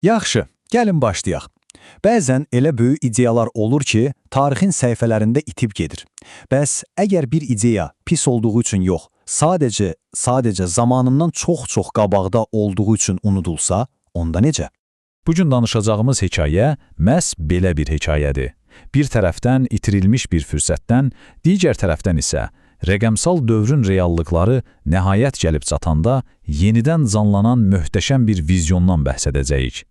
Yaxşı, gəlin başlayaq. Bəzən elə böyük ideyalar olur ki, tarixin səhifələrində itib gedir. Bəs əgər bir ideya pis olduğu üçün yox, sadəcə zamanından çox-çox qabaqda olduğu üçün unudulsa, onda necə? Bugün danışacağımız hekayə məhz belə bir hekayədir. Bir tərəfdən itirilmiş bir fürsətdən, digər tərəfdən isə rəqəmsal dövrün reallıqları nəhayət gəlib çatanda yenidən canlanan möhtəşəm bir vizyondan bəhs edəcəyik.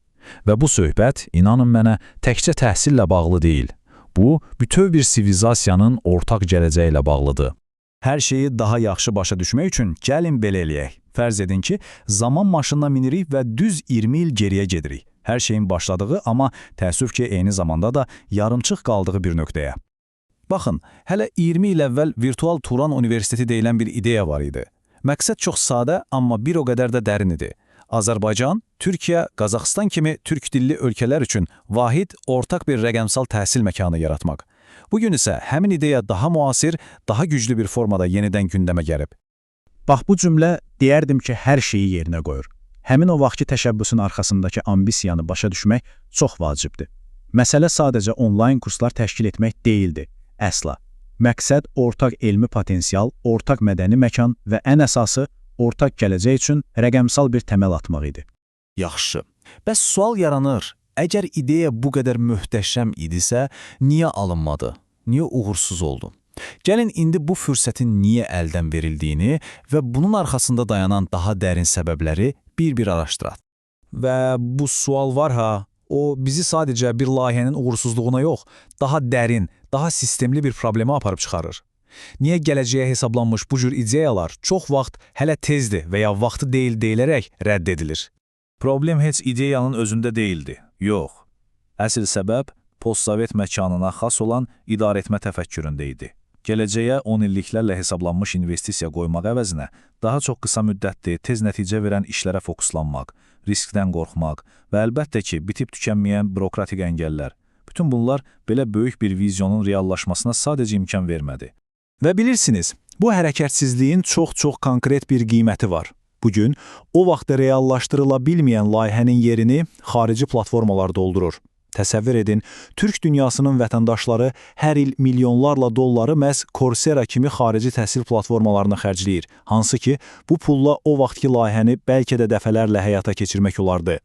Və bu söhbət, inanın mənə, təkcə təhsillə bağlı deyil. Bu, bütöv bir sivilizasiyanın ortaq gələcəyi ilə bağlıdır. Hər şeyi daha yaxşı başa düşmək üçün gəlin belə eləyək. Fərz edin ki, zaman maşınına minirik və düz 20 il geriyə gedirik. Hər şeyin başladığı, amma təəssüf ki, eyni zamanda da yarımçıq qaldığı bir nöqtəyə. Baxın, hələ 20 il əvvəl Virtual Turan Universiteti deyilən bir ideya var idi. Məqsəd çox sadə, amma bir o qədər də dərin idi. Azərbaycan, Türkiyə, Qazaxıstan kimi türk dilli ölkələr üçün vahid, ortaq bir rəqəmsal təhsil məkanı yaratmaq. Bugün isə həmin ideya daha müasir, daha güclü bir formada yenidən gündəmə gəlib. Bax, bu cümlə deyərdim ki, hər şeyi yerinə qoyur. Həmin o vaxtki təşəbbüsün arxasındakı ambisiyanı başa düşmək çox vacibdir. Məsələ sadəcə onlayn kurslar təşkil etmək deyildi. Əsla. Məqsəd ortaq elmi potensial, ortaq mədəni məkan və ən əsası ortaq gələcək üçün rəqəmsal bir təməl atmaq idi. Yaxşı. Bəs sual yaranır. Əgər ideya bu qədər möhtəşəm idisə, niyə alınmadı? Niyə uğursuz oldu? Gəlin indi bu fürsətin niyə əldən verildiyini və bunun arxasında dayanan daha dərin səbəbləri bir-bir araşdıraq. Və bu sual var ha, o bizi sadəcə bir layihənin uğursuzluğuna yox, daha dərin, daha sistemli bir problemə aparıb çıxarır. Niyə gələcəyə hesablanmış bu cür ideyalar çox vaxt hələ tezdir və ya vaxtı deyil deyilərək rədd edilir? Problem heç ideyanın özündə deyildi. Yox. Əsl səbəb postsovet məkanına xas olan idarəetmə təfəkküründə idi. Gələcəyə 10 illiklərlə hesablanmış investisiya qoymaq əvəzinə daha çox qısa müddətli, tez nəticə verən işlərə fokuslanmaq, riskdən qorxmaq və əlbəttə ki, bitib tükənməyən bürokratik əngəllər. Bütün bunlar belə böyük bir vizyonun reallaşmasına sadəcə imkan vermədi. Və bilirsiniz, bu hərəkətsizliyin çox-çox konkret bir qiyməti var. Bugün o vaxtda reallaşdırıla bilməyən layihənin yerini xarici platformalar doldurur. Təsəvvür edin, Türk dünyasının vətəndaşları hər il milyonlarla dolları məhz Coursera kimi xarici təhsil platformalarına xərcləyir, hansı ki, bu pulla o vaxtki layihəni bəlkə də dəfələrlə həyata keçirmək olardı.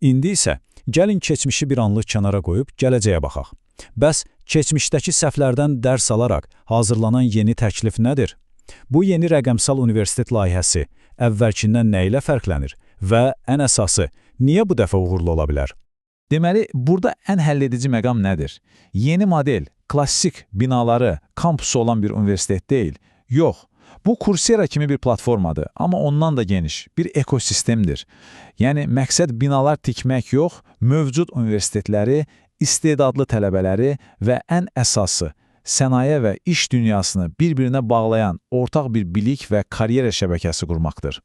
İndi isə gəlin keçmişi bir anlıq kənara qoyub gələcəyə baxaq. Bəs keçmişdəki səhvlərdən dərs alaraq hazırlanan yeni təklif nədir? Bu yeni rəqəmsal universitet layihəsi əvvəlkindən nə ilə fərqlənir və ən əsası, niyə bu dəfə uğurlu ola bilər? Deməli, burada ən həlledici məqam nədir? Yeni model, klassik binaları, kampusu olan bir universitet deyil. Yox, bu Coursera kimi bir platformadır, amma ondan da geniş, bir ekosistemdir. Yəni, məqsəd binalar tikmək yox, mövcud universitetləri, istedadlı tələbələri və ən əsası, sənaye və iş dünyasını bir-birinə bağlayan ortaq bir bilik və karyera şəbəkəsi qurmaqdır.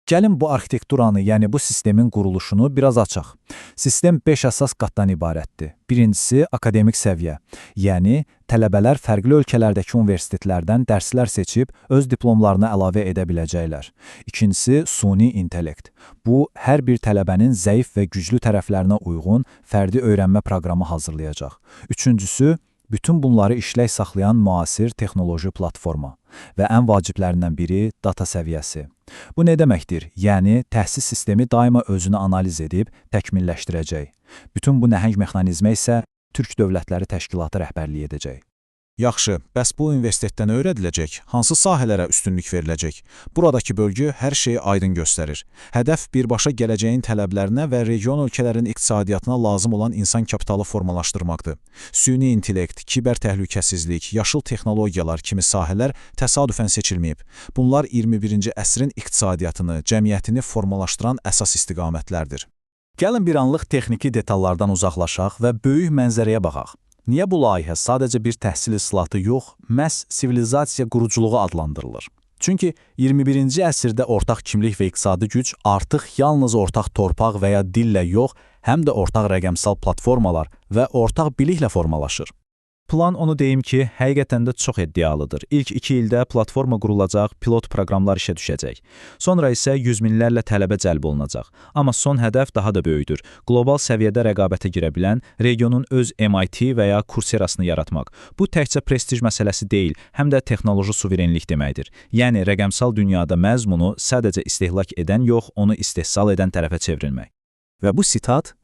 Gəlin bu arxitekturanı, yəni bu sistemin quruluşunu biraz açaq. Sistem 5 əsas qatdan ibarətdir. Birincisi, akademik səviyyə, yəni tələbələr fərqli ölkələrdəki universitetlərdən dərslər seçib öz diplomlarına əlavə edə biləcəklər. İkincisi, suni intellekt. Bu, hər bir tələbənin zəif və güclü tərəflərinə uyğun fərdi öyrənmə proqramı hazırlayacaq. Üçüncüsü, bütün bunları işlək saxlayan müasir texnoloji platforma və ən vaciblərindən biri data səviyyəsi. Bu nə deməkdir? Yəni, təhsil sistemi daima özünü analiz edib təkmilləşdirəcək. Bütün bu nəhəng mexanizmə isə Türk Dövlətləri Təşkilatı rəhbərlik edəcək. Yaxşı, bəs bu universitetdən öyrədiləcək, hansı sahələrə üstünlük veriləcək? Buradakı bölgü hər şeyi aydın göstərir. Hədəf birbaşa gələcəyin tələblərinə və region ölkələrin iqtisadiyyatına lazım olan insan kapitalı formalaşdırmaqdır. Süni intellekt, kiber təhlükəsizlik, yaşıl texnologiyalar kimi sahələr təsadüfən seçilməyib. Bunlar 21-ci əsrin iqtisadiyyatını, cəmiyyətini formalaşdıran əsas istiqamətlərdir. Gəlin bir anlıq texniki detallardan uzaqlaşaq və böyük mənzərəyə baxaq. Niyə bu layihə sadəcə bir təhsil islahatı yox, məhz sivilizasiya quruculuğu adlandırılır? Çünki 21-ci əsrdə ortaq kimlik və iqtisadi güc artıq yalnız ortaq torpaq və ya dillə yox, həm də ortaq rəqəmsal platformalar və ortaq biliklə formalaşır. Plan onu deyim ki, həqiqətən də çox iddialıdır. İlk 2 ildə platforma qurulacaq, pilot proqramlar işə düşəcək. Sonra isə yüz minlərlə tələbə cəlb olunacaq. Amma son hədəf daha da böyükdür. Qlobal səviyyədə rəqabətə girə bilən, regionun öz MIT və ya Coursera-sını yaratmaq. Bu təkcə prestij məsələsi deyil, həm də texnoloji suverenlik deməkdir. Yəni, rəqəmsal dünyada məzmunu sadəcə istehlak edən yox, onu istehsal edən tərəfə çevrilmək. Və bu sitat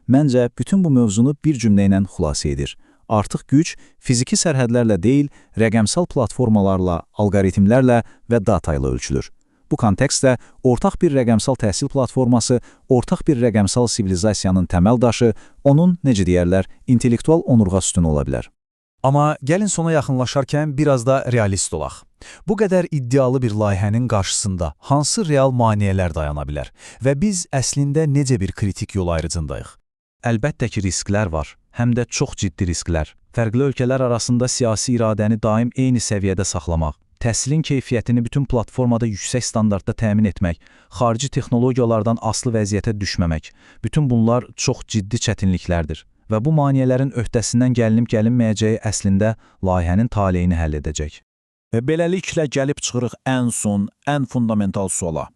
məncə bütün bu mövzunu bir cümlə ilə xülasə edir. Artıq güc fiziki sərhədlərlə deyil, rəqəmsal platformalarla, alqoritmlərlə və data ilə ölçülür. Bu kontekstdə ortaq bir rəqəmsal təhsil platforması, ortaq bir rəqəmsal sivilizasiyanın təməl daşı, onun, necə deyərlər, intellektual onurğa sütunu ola bilər. Amma gəlin sona yaxınlaşarkən biraz da realist olaq. Bu qədər iddialı bir layihənin qarşısında hansı real maneələr dayana bilər və biz əslində necə bir kritik yol ayrıcındayıq? Əlbəttə ki, risklər var, həm də çox ciddi risklər. Fərqli ölkələr arasında siyasi iradəni daim eyni səviyyədə saxlamaq, təhsilin keyfiyyətini bütün platformada yüksək standartda təmin etmək, xarici texnologiyalardan asılı vəziyyətə düşməmək, bütün bunlar çox ciddi çətinliklərdir. Və bu maneələrin öhdəsindən gəlinib-gəlinməyəcəyi əslində layihənin taleyini həll edəcək. Və beləliklə gəlib çıxırıq ən son, ən fundamental suala.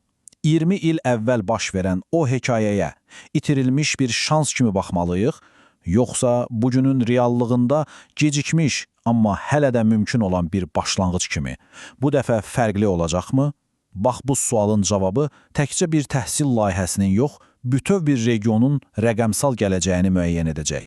20 il əvvəl baş verən o hekayəyə itirilmiş bir şans kimi baxmalıyıq, yoxsa bugünün reallığında gecikmiş, amma hələ də mümkün olan bir başlanğıc kimi. Bu dəfə fərqli olacaqmı? Bax, bu sualın cavabı təkcə bir təhsil layihəsinin yox, bütöv bir regionun rəqəmsal gələcəyini müəyyən edəcək.